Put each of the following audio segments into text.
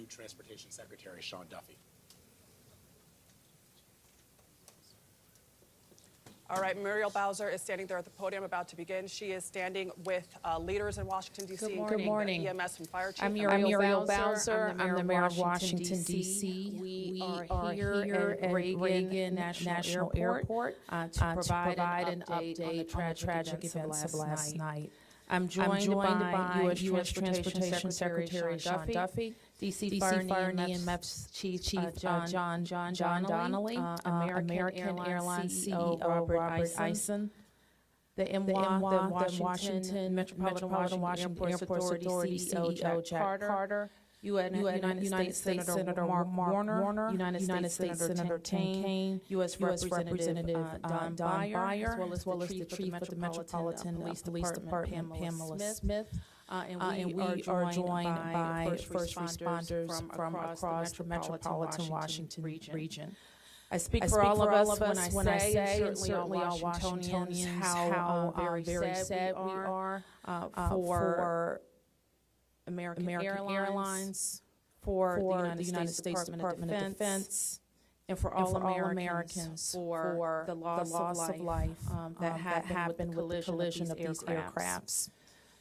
New Transportation Secretary Sean Duffy. All right, Muriel Bowser is standing there at the podium about to begin. She is standing with leaders in Washington, D.C., including the EMS and Fire Chief. I'm Muriel Bowser. I'm the mayor of Washington, D.C. We are here at Reagan National Airport to provide an update on the tragic events of last night. I'm joined by U.S. Transportation Secretary Sean Duffy, D.C. Fire and EMS Chief John Donnelly, American Airline CEO Robert Eisen, the Washington Metropolitan Washington Airports Authority CEO Jack Carter, United States Senator Mark Warner, United States Senator Tim Kaine, U.S. Representative Don Beyer, as well as the Chief of the Metropolitan Police Department, Pamela Smith. And we are joined by first responders from across the Metropolitan Washington region. I speak for all of us when I say, and certainly all Washingtonians, how very sad we are for American Airlines, for the United States Department of Defense, and for all Americans for the loss of life that happened with the collision of these aircrafts.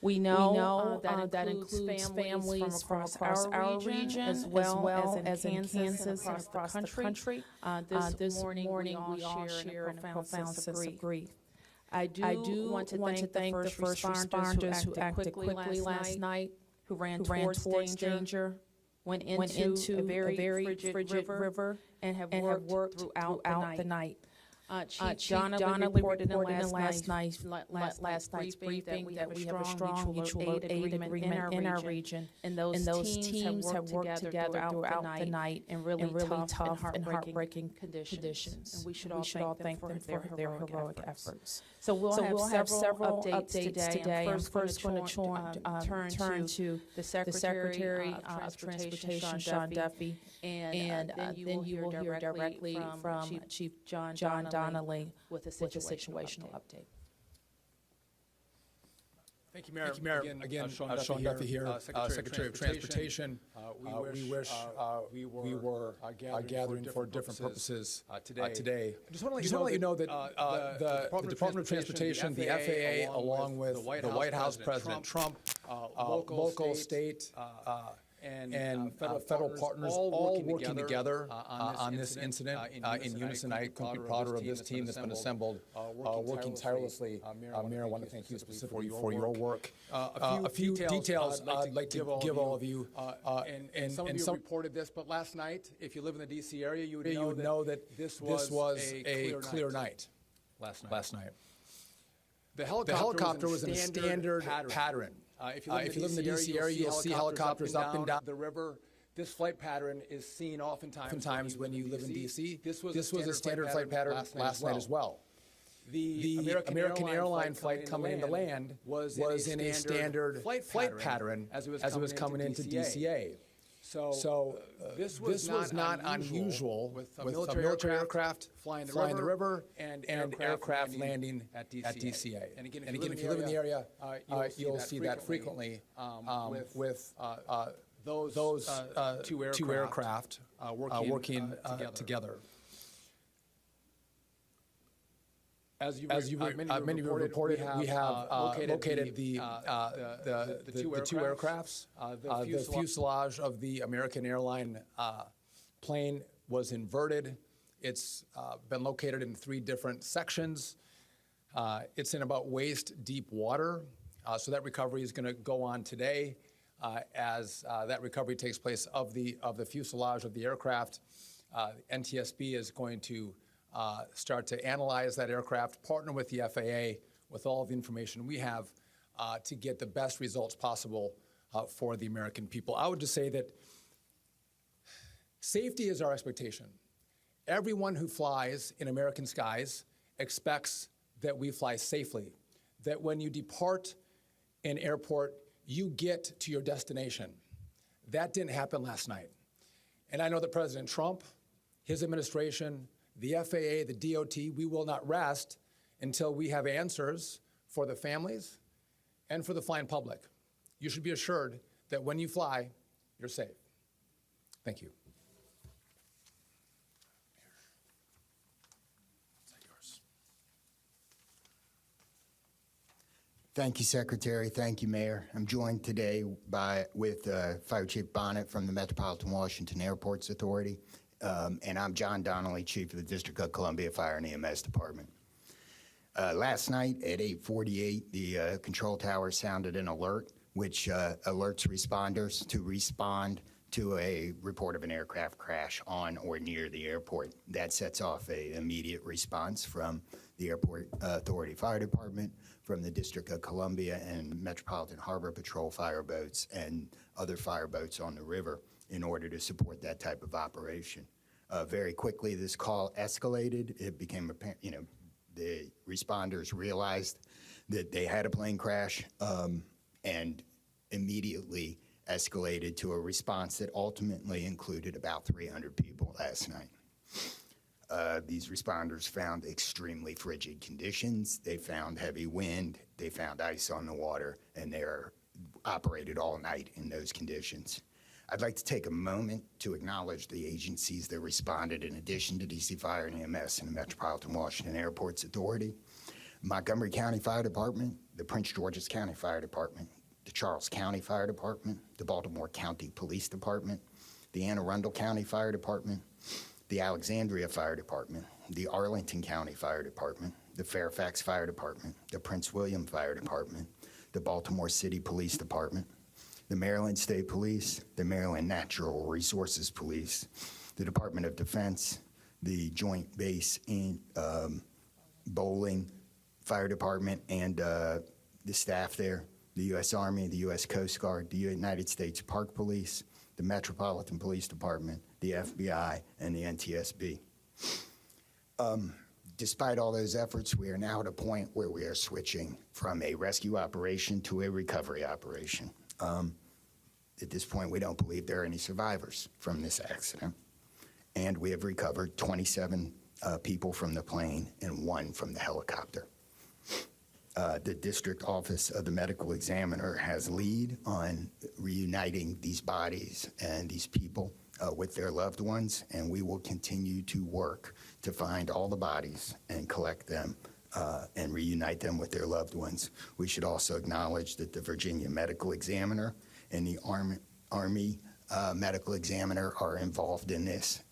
We know that includes families from across our region, as well as in Kansas and across the country. This morning, we all share in a profound sense of grief. I do want to thank the first responders who acted quickly last night, who ran towards danger, went into a very frigid river, and have worked throughout the night. Chief Donnelly reported in last night's briefing that we have a strong mutual aid agreement in our region, and those teams have worked together throughout the night in really tough and heartbreaking conditions. And we should all thank them for their heroic efforts. So we'll have several updates today. I'm first going to turn to the Secretary of Transportation, Sean Duffy, and then you will hear directly from Chief John Donnelly with a situational update. Thank you, Mayor. Again, Sean Duffy here, Secretary of Transportation. We wish we were gathering for different purposes today. I just want to let you know that the Department of Transportation, the FAA, along with the White House President Trump, local, state, and federal partners all working together on this incident in unison. I couldn't be prouder of this team that's been assembled, working tirelessly. Mayor, I want to thank you specifically for your work. A few details I'd like to give all of you. And some of you reported this, but last night, if you live in the D.C. area, you would know that this was a clear night last night. The helicopter was in a standard pattern. If you live in the D.C. area, you'll see helicopters up and down the river. This flight pattern is seen oftentimes when you live in D.C. This was a standard flight pattern last night as well. The American Airline flight coming into land was in a standard flight pattern as it was coming into DCA. So this was not unusual with a military aircraft flying the river and aircraft landing at DCA. And again, if you live in the area, you'll see that frequently with those two aircraft working together. As many of you reported, we have located the two aircrafts. The fuselage of the American Airline plane was inverted. It's been located in 3 different sections. It's in about waist-deep water, so that recovery is going to go on today. As that recovery takes place of the fuselage of the aircraft, NTSB is going to start to analyze that aircraft, partner with the FAA with all of the information we have to get the best results possible for the American people. I would just say that safety is our expectation. Everyone who flies in American skies expects that we fly safely, that when you depart an airport, you get to your destination. That didn't happen last night. And I know that President Trump, his administration, the FAA, the DOT, we will not rest until we have answers for the families and for the flying public. You should be assured that when you fly, you're safe. Thank you. Thank you, Secretary. Thank you, Mayor. I'm joined today with Fire Chief Bonnet from the Metropolitan Washington Airports Authority, and I'm John Donnelly, Chief of the District of Columbia Fire and EMS Department. Last night at 8:48, the control tower sounded an alert, which alerts responders to respond to a report of an aircraft crash on or near the airport. That sets off an immediate response from the Airport Authority Fire Department, from the District of Columbia and Metropolitan Harbor Patrol fireboats and other fireboats on the river in order to support that type of operation. Very quickly, this call escalated. It became apparent, the responders realized that they had a plane crash and immediately escalated to a response that ultimately included about 300 people last night. These responders found extremely frigid conditions. They found heavy wind. They found ice on the water, and they operated all night in those conditions. I'd like to take a moment to acknowledge the agencies that responded in addition to DC Fire and EMS and the Metropolitan Washington Airports Authority: Montgomery County Fire Department, the Prince George's County Fire Department, the Charles County Fire Department, the Baltimore County Police Department, the Anne Arundel County Fire Department, the Alexandria Fire Department, the Arlington County Fire Department, the Fairfax Fire Department, the Prince William Fire Department, the Baltimore City Police Department, the Maryland State Police, the Maryland Natural Resources Police, the Department of Defense, the Joint Base in Bowling Fire Department and the staff there, the U.S. Army, the U.S. Coast Guard, the United States Park Police, the Metropolitan Police Department, the FBI, and the NTSB. Despite all those efforts, we are now at a point where we are switching from a rescue operation to a recovery operation. At this point, we don't believe there are any survivors from this accident, and we have recovered 27 people from the plane and 1 from the helicopter. The District Office of the Medical Examiner has lead on reuniting these bodies and these people with their loved ones, and we will continue to work to find all the bodies and collect them and reunite them with their loved ones. We should also acknowledge that the Virginia Medical Examiner and the Army Medical Examiner are involved in this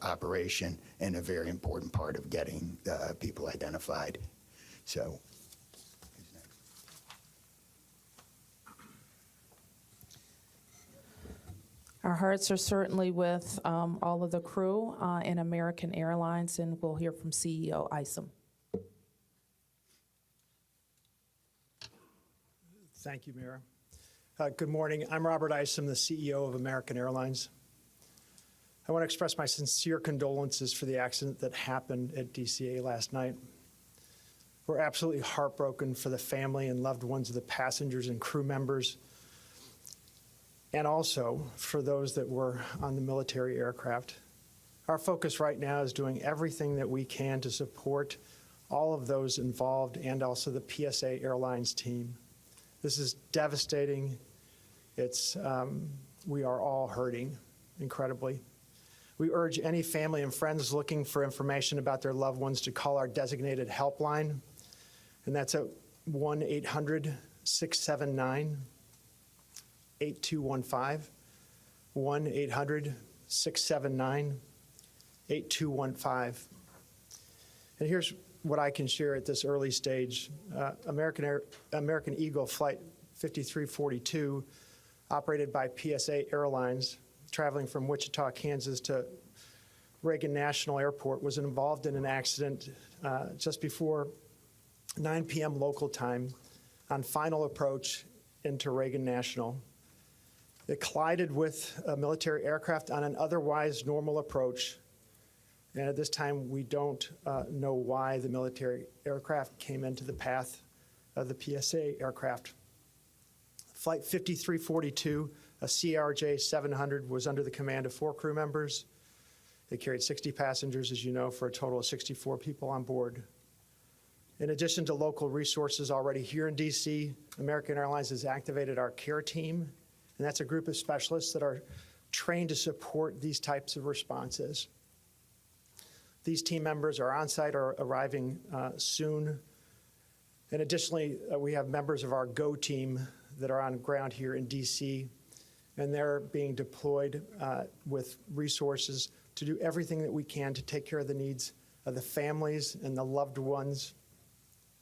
operation and a very important part of getting people identified. So. Our hearts are certainly with all of the crew in American Airlines, and we'll hear from CEO Isom. Thank you, Mayor. Good morning. I'm Robert Isom, the CEO of American Airlines. I want to express my sincere condolences for the accident that happened at DCA last night. We're absolutely heartbroken for the family and loved ones of the passengers and crew members, and also for those that were on the military aircraft. Our focus right now is doing everything that we can to support all of those involved and also the PSA Airlines team. This is devastating. We are all hurting incredibly. We urge any family and friends looking for information about their loved ones to call our designated helpline, and that's at 1-800-679-8215, 1-800-679-8215. And here's what I can share at this early stage. American Eagle Flight 5342, operated by PSA Airlines, traveling from Wichita, Kansas to Reagan National Airport, was involved in an accident just before 9 p.m. local time on final approach into Reagan National. It collided with a military aircraft on an otherwise normal approach. And at this time, we don't know why the military aircraft came into the path of the PSA aircraft. Flight 5342, a CRJ 700, was under the command of 4 crew members. They carried 60 passengers, as you know, for a total of 64 people on board. In addition to local resources already here in DC, American Airlines has activated our care team, and that's a group of specialists that are trained to support these types of responses. These team members are on site or arriving soon. And additionally, we have members of our GO team that are on ground here in DC, and they're being deployed with resources to do everything that we can to take care of the needs of the families and the loved ones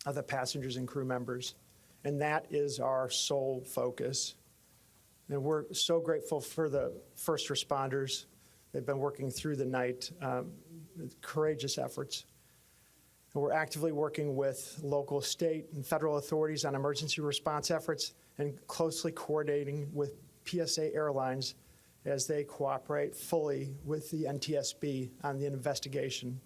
of the passengers and crew members. And that is our sole focus. And we're so grateful for the first responders. They've been working through the night, courageous efforts. And we're actively working with local, state, and federal authorities on emergency response efforts and closely coordinating with PSA Airlines as they cooperate fully with the NTSB on the investigation.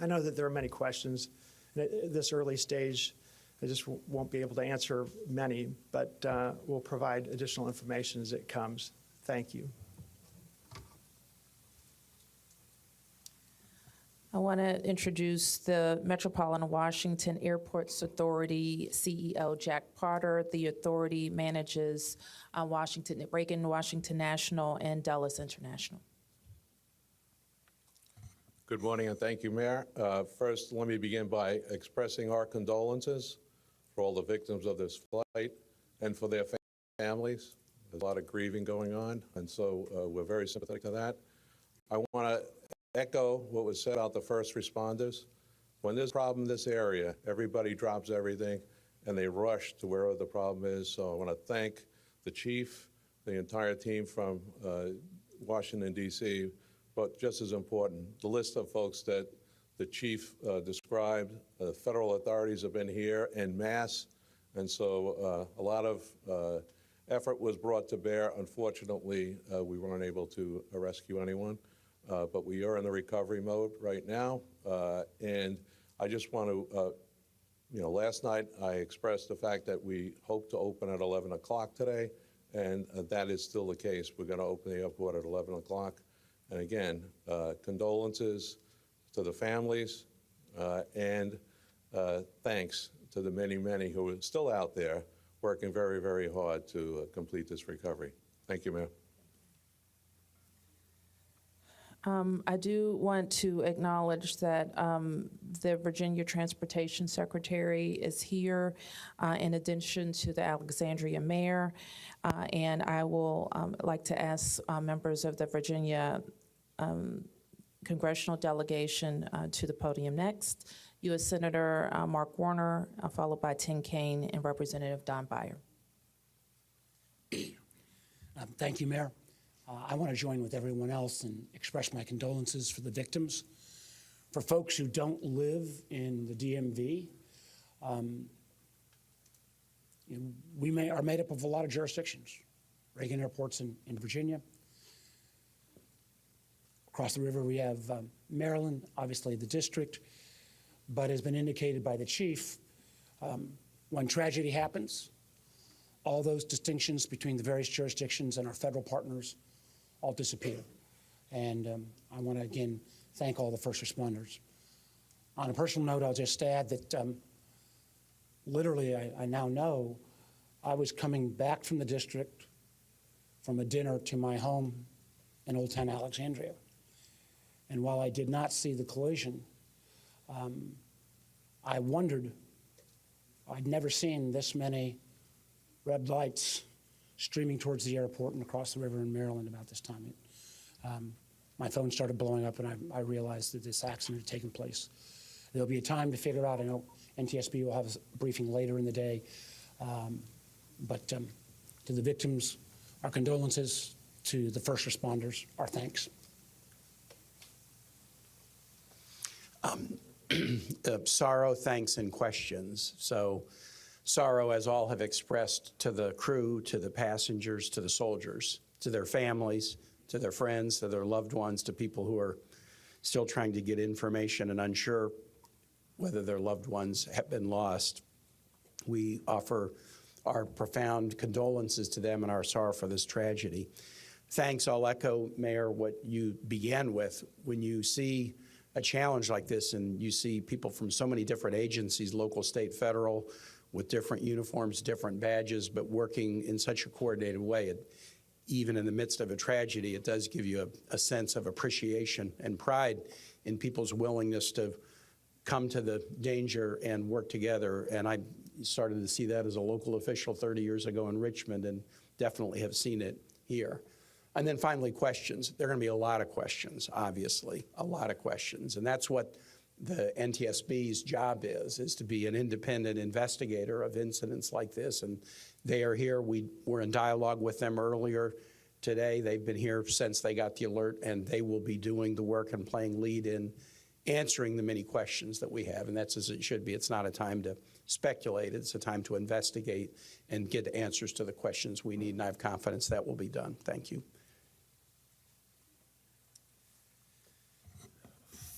I know that there are many questions. And at this early stage, I just won't be able to answer many, but we'll provide additional information as it comes. Thank you. I want to introduce the Metropolitan Washington Airports Authority CEO, Jack Potter. The authority manages Reagan Washington National and Dulles International. Good morning, and thank you, Mayor. First, let me begin by expressing our condolences for all the victims of this flight and for their families. There's a lot of grieving going on, and so we're very sympathetic to that. I want to echo what was said about the first responders. When there's a problem in this area, everybody drops everything and they rush to wherever the problem is. So I want to thank the chief, the entire team from Washington, D.C., but just as important, the list of folks that the chief described. Federal authorities have been here en masse, and so a lot of effort was brought to bear. Unfortunately, we weren't able to rescue anyone. But we are in the recovery mode right now. And I just want to, last night I expressed the fact that we hope to open at 11 o'clock today, and that is still the case. We're going to open the airport at 11 o'clock. And again, condolences to the families and thanks to the many, many who are still out there working very, very hard to complete this recovery. Thank you, Mayor. I do want to acknowledge that the Virginia Transportation Secretary is here in addition to the Alexandria Mayor, and I will like to ask members of the Virginia Congressional delegation to the podium next. U.S. Senator Mark Warner, followed by Tim Kaine and Representative Don Beyer. Thank you, Mayor. I want to join with everyone else and express my condolences for the victims. For folks who don't live in the DMV, we are made up of a lot of jurisdictions. Reagan Airport's in Virginia. Across the river we have Maryland, obviously the district, but has been indicated by the chief, when tragedy happens, all those distinctions between the various jurisdictions and our federal partners all disappear. And I want to, again, thank all the first responders. On a personal note, I'll just add that literally I now know I was coming back from the district from a dinner to my home in Old Town Alexandria. And while I did not see the collision, I wondered, I'd never seen this many red lights streaming towards the airport and across the river in Maryland about this time. My phone started blowing up, and I realized that this accident had taken place. There'll be a time to figure out. I know NTSB will have a briefing later in the day. But to the victims, our condolences. To the first responders, our thanks. Sorrow, thanks, and questions. So sorrow, as all have expressed, to the crew, to the passengers, to the soldiers, to their families, to their friends, to their loved ones, to people who are still trying to get information and unsure whether their loved ones have been lost. We offer our profound condolences to them and our sorrow for this tragedy. Thanks. I'll echo, Mayor, what you began with. When you see a challenge like this and you see people from so many different agencies, local, state, federal, with different uniforms, different badges, but working in such a coordinated way, even in the midst of a tragedy, it does give you a sense of appreciation and pride in people's willingness to come to the danger and work together. And I started to see that as a local official 30 years ago in Richmond, and definitely have seen it here. And then finally, questions. There are going to be a lot of questions, obviously, a lot of questions. And that's what the NTSB's job is to be an independent investigator of incidents like this. And they are here. We were in dialogue with them earlier today. They've been here since they got the alert, and they will be doing the work and playing lead in answering the many questions that we have. And that's as it should be. It's not a time to speculate. It's a time to investigate and get answers to the questions we need. And I have confidence that will be done. Thank you.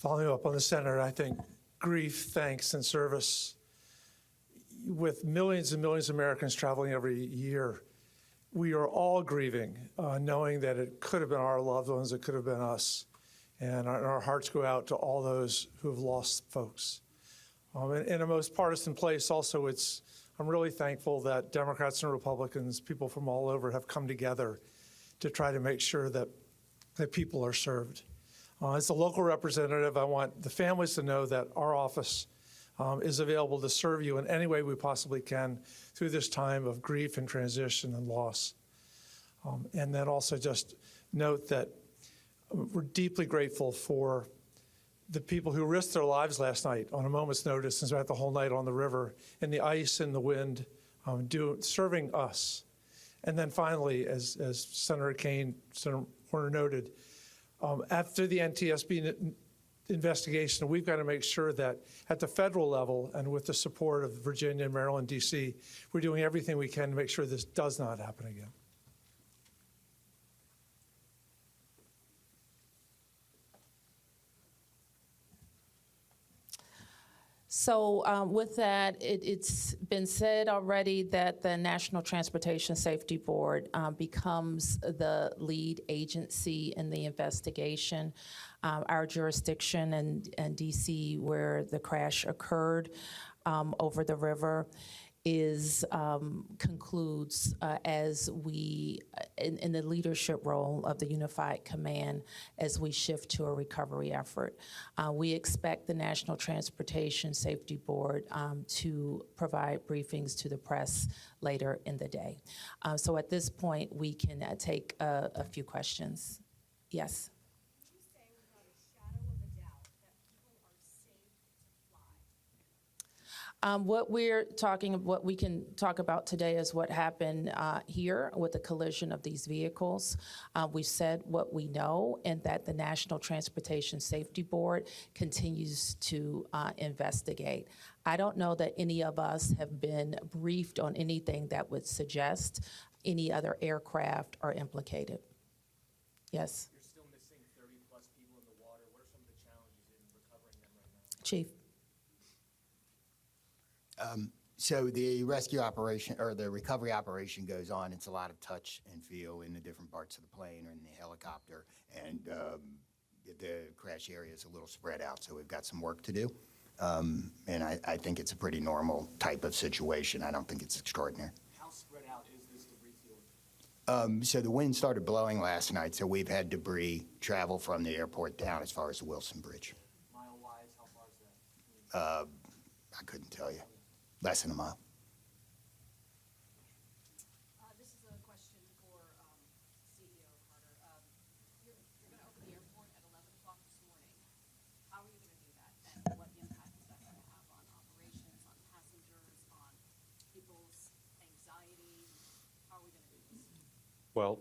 Following up on the Senator, I think grief, thanks, and service, with millions and millions of Americans traveling every year, we are all grieving, knowing that it could have been our loved ones, it could have been us. And our hearts go out to all those who have lost folks. In a most partisan place also, I'm really thankful that Democrats and Republicans, people from all over, have come together to try to make sure that people are served. As a local representative, I want the families to know that our office is available to serve you in any way we possibly can through this time of grief and transition and loss. And then also just note that we're deeply grateful for the people who risked their lives last night on a moment's notice and spent the whole night on the river in the ice and the wind, serving us. And then finally, as Senator Kane, Senator Warner noted, after the NTSB investigation, we've got to make sure that at the federal level and with the support of Virginia, Maryland, D.C., we're doing everything we can to make sure this does not happen again. So with that, it's been said already that the National Transportation Safety Board becomes the lead agency in the investigation. Our jurisdiction in D.C., where the crash occurred over the river, concludes as we, in the leadership role of the Unified Command, as we shift to a recovery effort. We expect the National Transportation Safety Board to provide briefings to the press later in the day. So at this point, we can take a few questions. Yes? What we can talk about today is what happened here with the collision of these vehicles. We've said what we know, and that the National Transportation Safety Board continues to investigate. I don't know that any of us have been briefed on anything that would suggest any other aircraft are implicated. Yes? You're still missing 30+ people in the water. What are some of the challenges in recovering them right now? Chief. So the rescue operation or the recovery operation goes on. It's a lot of touch and feel in the different parts of the plane or in the helicopter, and the crash area is a little spread out, so we've got some work to do. And I think it's a pretty normal type of situation. I don't think it's extraordinary. How spread out is this debris field? So the wind started blowing last night, so we've had debris travel from the airport down as far as the Wilson Bridge. Mile-wise, how far is that? I couldn't tell you. Less than a mile. This is a question for CEO Carter. You're going to open the airport at 11 o'clock this morning. How are you going to do that? And what impact is that going to have on operations, on passengers, on people's anxiety? How are we going to do this? Well,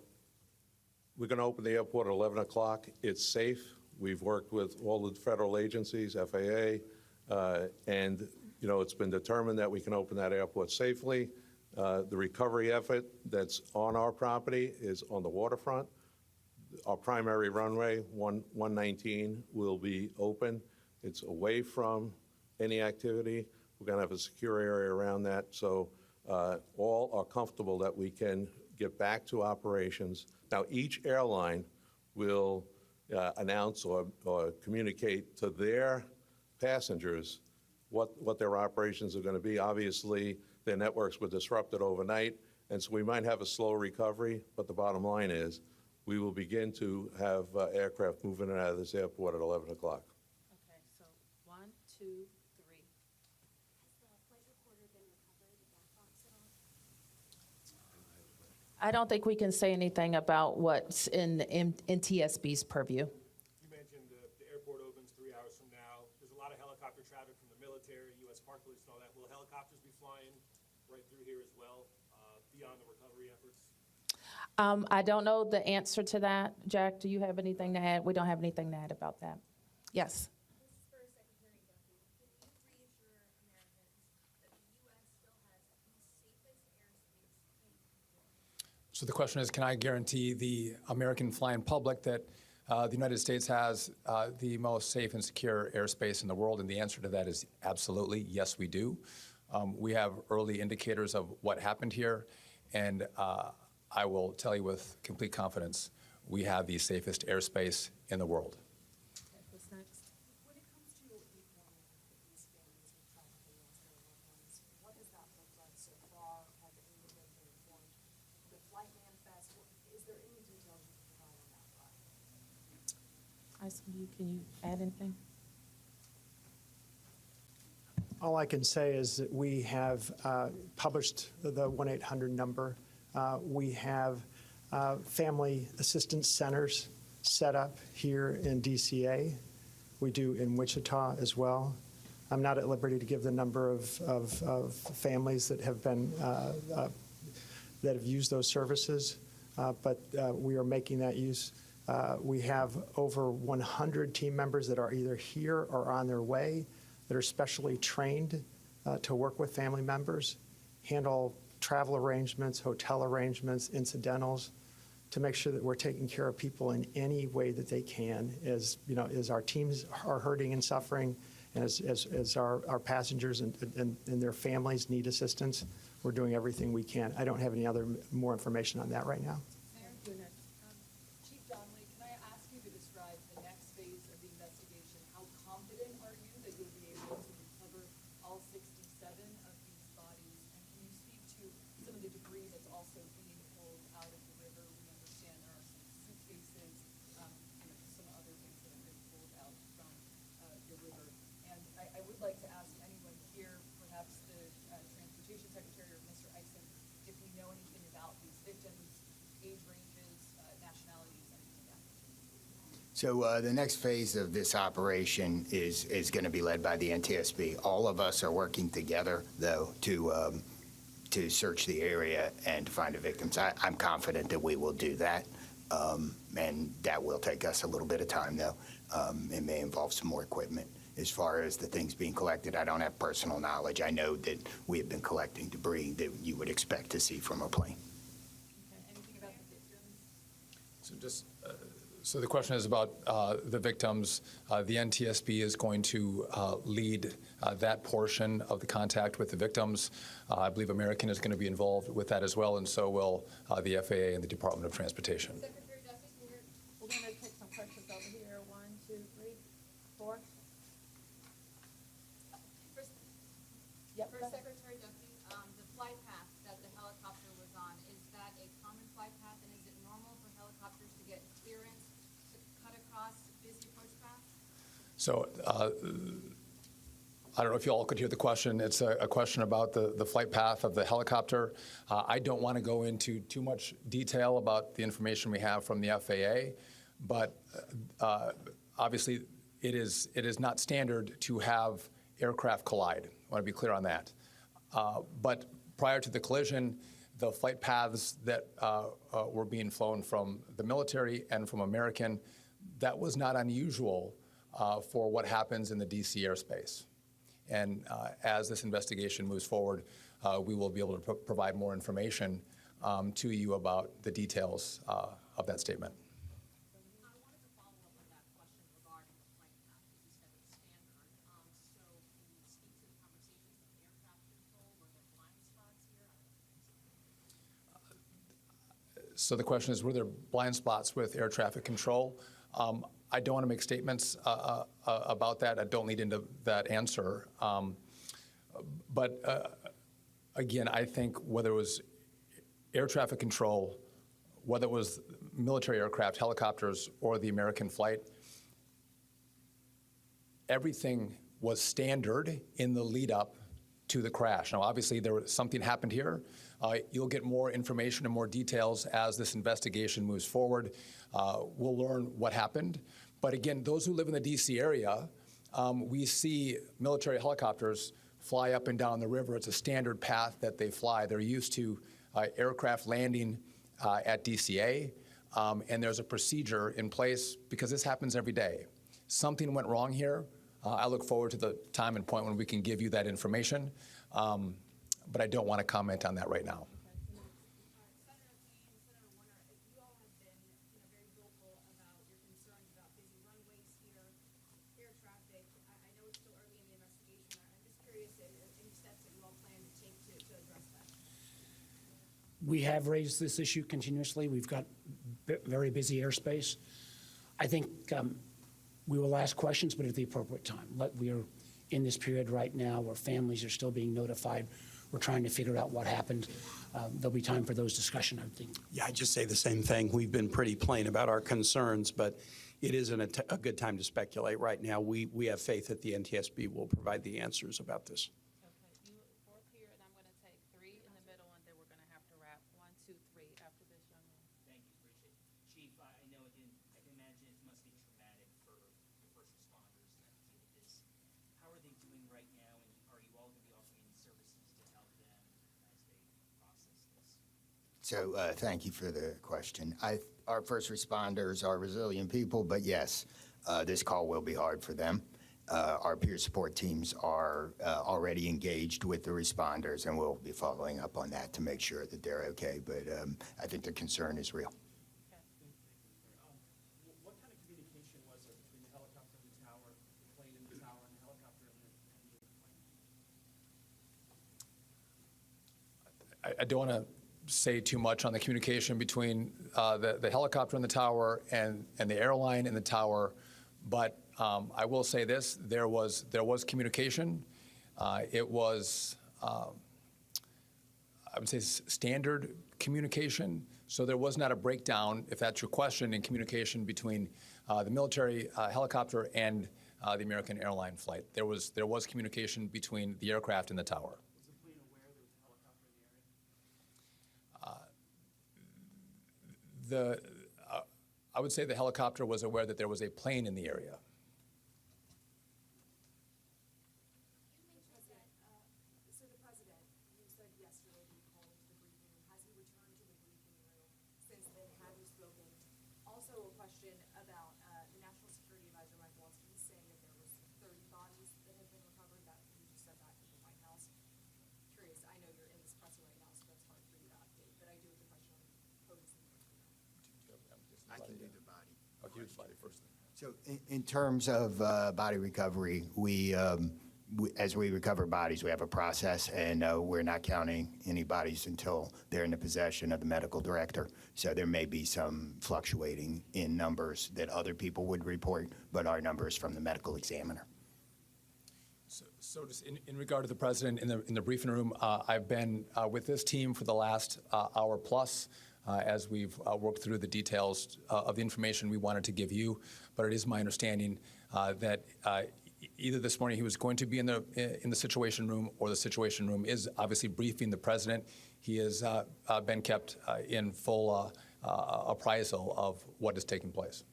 we're going to open the airport at 11 o'clock. It's safe. We've worked with all the federal agencies, FAA, and you know, it's been determined that we can open that airport safely. The recovery effort that's on our property is on the waterfront. Our primary runway, 119, will be open. It's away from any activity. We're going to have a secure area around that, so all are comfortable that we can get back to operations. Now, each airline will announce or communicate to their passengers what their operations are going to be. Obviously, their networks were disrupted overnight, And so we might have a slow recovery, but the bottom line is we will begin to have aircraft moving in and out of this airport at 11 o'clock. Okay, so 1, 2, 3. Has the flight recorder been recovered, the black box at all? I don't think we can say anything about what's in NTSB's purview. You mentioned the airport opens 3 hours from now. There's a lot of helicopter traffic from the military, U.S. Park Police and all that. Will helicopters be flying right through here as well, beyond the recovery efforts? I don't know the answer to that. Jack, do you have anything to add? We don't have anything to add about that. Yes. This is for Secretary Duffy. Can you reassure Americans that the U.S. still has the safest airspace in the world? So the question is, can I guarantee the American flying public that the United States has the most safe and secure airspace in the world? And the answer to that is absolutely, yes, we do. We have early indicators of what happened here, and I will tell you with complete confidence, we have the safest airspace in the world. What's next? When it comes to informing these families who tragically lost their loved ones, what does that look like so far? Have any of them been informed? The flight manifest, is there any details you can provide on that front? Can you add anything? All I can say is that we have published the 1-800 number. We have family assistance centers set up here in DCA. We do in Wichita as well. I'm not at liberty to give the number of families that have been that have used those services, but we are making that use. We have over 100 team members that are either here or on their way that are specially trained to work with family members, handle travel arrangements, hotel arrangements, incidentals, to make sure that we're taking care of people in any way that they can, as you know, as our teams are hurting and suffering, and as our passengers and their families need assistance. We're doing everything we can. I don't have any more information on that right now. Chief Donnelly, can I ask you to describe the next phase of the investigation? How confident are you that you'll be able to recover all 67 of these bodies? And can you speak to some of the debris that's also being pulled out of the river? We understand there are some suitcases, some other things that have been pulled out from the river. And I would like to ask anyone here, perhaps the Transportation Secretary or Mr. Eisen, if we know anything about these victims, age ranges, nationalities, anything like that. So the next phase of this operation is going to be led by the NTSB. All of us are working together, though, to search the area and to find the victims. I'm confident that we will do that, and that will take us a little bit of time, though. It may involve some more equipment. As far as the things being collected, I don't have personal knowledge. I know that we have been collecting debris that you would expect to see from a plane. Anything about the victims? So the question is about the victims. The NTSB is going to lead that portion of the contact with the victims. I believe American is going to be involved with that as well, and so will the FAA and the Department of Transportation. Secretary Duffy, we're going to take some questions over here. 1, 2, 3, 4. For Secretary Duffy, the flight path that the helicopter was on, is that a common flight path, and is it normal for helicopters to get clearance to cut across busy approach paths? So I don't know if you all could hear the question. It's a question about the flight path of the helicopter. I don't want to go into too much detail about the information we have from the FAA, but obviously it is not standard to have aircraft collide. I want to be clear on that. But prior to the collision, the flight paths that were being flown from the military and from American, that was not unusual for what happens in the DC airspace. And as this investigation moves forward, we will be able to provide more information to you about the details of that statement. I wanted to follow up on that question regarding the flight path, because you said it's standard. So can you speak to the conversations with air traffic control? Were there blind spots here? So the question is, were there blind spots with air traffic control? I don't want to make statements about that. I don't lead into that answer. But again, I think whether it was air traffic control, whether it was military aircraft, helicopters, or the American flight, everything was standard in the lead up to the crash. Now, obviously, something happened here. You'll get more information and more details as this investigation moves forward. We'll learn what happened. But again, those who live in the D.C. area, we see military helicopters fly up and down the river. It's a standard path that they fly. They're used to aircraft landing at DCA, and there's a procedure in place because this happens every day. Something went wrong here. I look forward to the time and point when we can give you that information, but I don't want to comment on that right now. Senator Payne, Senator Warner, you all have been very vocal about your concerns about busy runways here, air traffic. I know it's still early in the investigation. I'm just curious any steps that you all plan to take to address that. We have raised this issue continuously. We've got very busy airspace. I think we will ask questions, but at the appropriate time. We are in this period right now where families are still being notified. We're trying to figure out what happened. There'll be time for those discussions, I think. Yeah, I just say the same thing. We've been pretty plain about our concerns, but it isn't a good time to speculate right now. We have faith that the NTSB will provide the answers about this. Okay, you fourth here, and I'm going to take 3 in the middle, and then we're going to have to wrap 1, 2, 3 after this young man. Thank you, appreciate it. Chief, I know I can imagine it must be traumatic for the first responders to have to deal with this. How are they doing right now, and are you all going to be offering any services to help them as they process this? So thank you for the question. Our first responders are resilient people, but yes, this call will be hard for them. Our peer support teams are already engaged with the responders, and we'll be following up on that to make sure that they're okay. But I think the concern is real. What kind of communication was there between the helicopter and the tower, the plane and the tower, and the helicopter and the plane? I don't want to say too much on the communication between the helicopter and the tower and the airline and the tower, but I will say this: there was communication. It was, I would say, standard communication. So there was not a breakdown, if that's your question, in communication between the military helicopter and the American airline flight. There was communication between the aircraft and the tower. Was the plane aware there was a helicopter in the area? I would say the helicopter was aware that there was a plane in the area. So the president, you said yesterday that he called to the briefing room. Has he returned to the briefing room since then? Have you spoken? Also, a question about the National Security Advisor, Mike Waltz. He's saying that there was 30 bodies that have been recovered. That you just said that in the White House. Curious. I know you're in this pressing right now, so that's hard for you to update. But I do have the question on potency. I can do the body. Oh, you do the body first. So in terms of body recovery, as we recover bodies, we have a process, and we're not counting any bodies until they're in the possession of the medical director. So there may be some fluctuating in numbers that other people would report, but our numbers from the medical examiner. So just in regard to the president in the briefing room, I've been with this team for the last hour plus as we've worked through the details of the information we wanted to give you. But it is my understanding that either this morning he was going to be in the Situation Room, or the Situation Room is obviously briefing the president. He has been kept in full appraisal of what is taking place.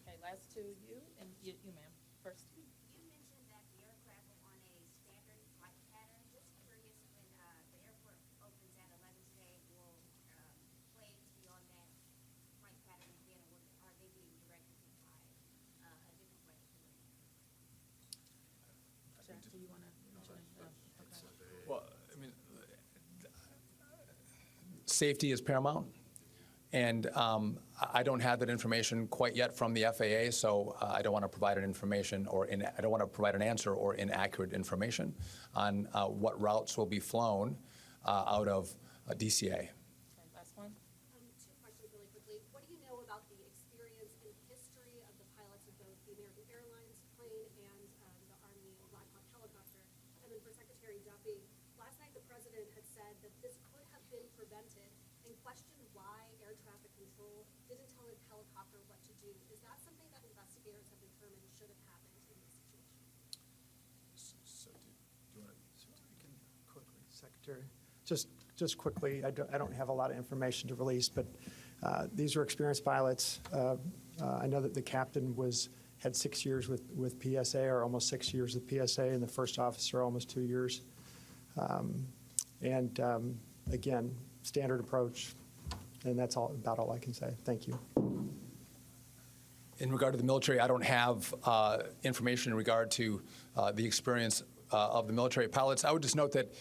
Okay, last two, you and you ma'am, first. You mentioned that the aircraft were on a standard flight pattern. Just curious, when the airport opens at 11 today, will planes be on that flight pattern again, or are they being directed to fly a different way? Jack, do you want to mention it? Okay. Well, I mean, safety is paramount, and I don't have that information quite yet from the FAA, so I don't want to provide an information I don't want to provide an answer or inaccurate information on what routes will be flown out of DCA. Okay, last one. Two questions really quickly. What do you know about the experience and history of the pilots of both the American Airlines plane and the Army Black Hawk helicopter? And then for Secretary Duffy, last night the president had said that this could have been prevented and question why air traffic control didn't tell the helicopter what to do. Is that something that investigators have determined should have happened in this situation? So do you want to quickly, Secretary? Just quickly, I don't have a lot of information to release, but these are experienced pilots. I know that the captain had 6 years with PSA, or almost 6 years with PSA, and the first officer almost 2 years. Again, standard approach, and that's about all I can say. Thank you. In regard to the military, I don't have information in regard to the experience of the military pilots. I would just note that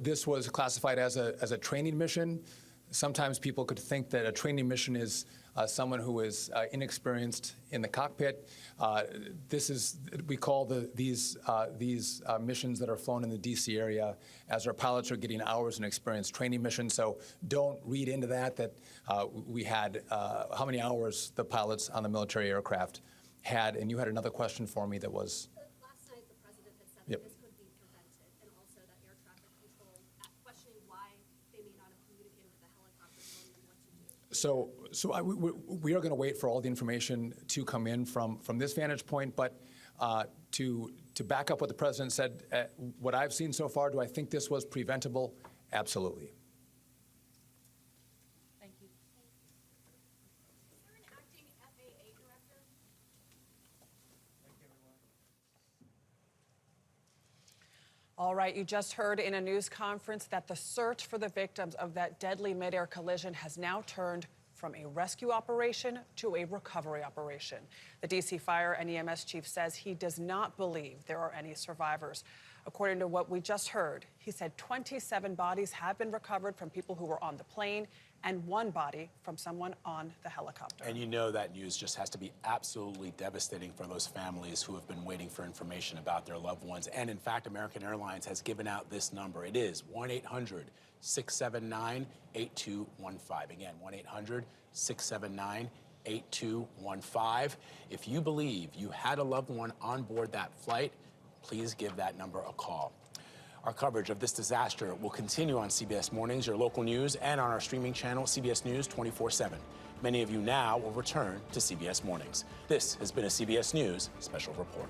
this was classified as a training mission. Sometimes people could think that a training mission is someone who is inexperienced in the cockpit. We call these missions that are flown in the D.C. area as our pilots are getting hours in experience training missions. So don't read into that we had how many hours the pilots on the military aircraft had. And you had another question for me that was. Last night, the president had said Yep. that this could be prevented, and also that air traffic control, questioning why they may not have communicated with the helicopter, telling them what to do. We are going to wait for all the information to come in from this vantage point, but to back up what the president said, what I've seen so far, do I think this was preventable? Absolutely. Thank you. Is there an acting FAA director? All right, you just heard in a news conference that the search for the victims of that deadly midair collision has now turned from a rescue operation to a recovery operation. The D.C. Fire and EMS chief says he does not believe there are any survivors. According to what we just heard, he said 27 bodies have been recovered from people who were on the plane and 1 body from someone on the helicopter. And you know that news just has to be absolutely devastating for those families who have been waiting for information about their loved ones. And in fact, American Airlines has given out this number. It is 1-800-679-8215. Again, 1-800-679-8215. If you believe you had a loved one on board that flight, please give that number a call. Our coverage of this disaster will continue on CBS Mornings, your local news, and on our streaming channel, CBS News 24/7. Many of you now will return to CBS Mornings. This has been a CBS News Special Report.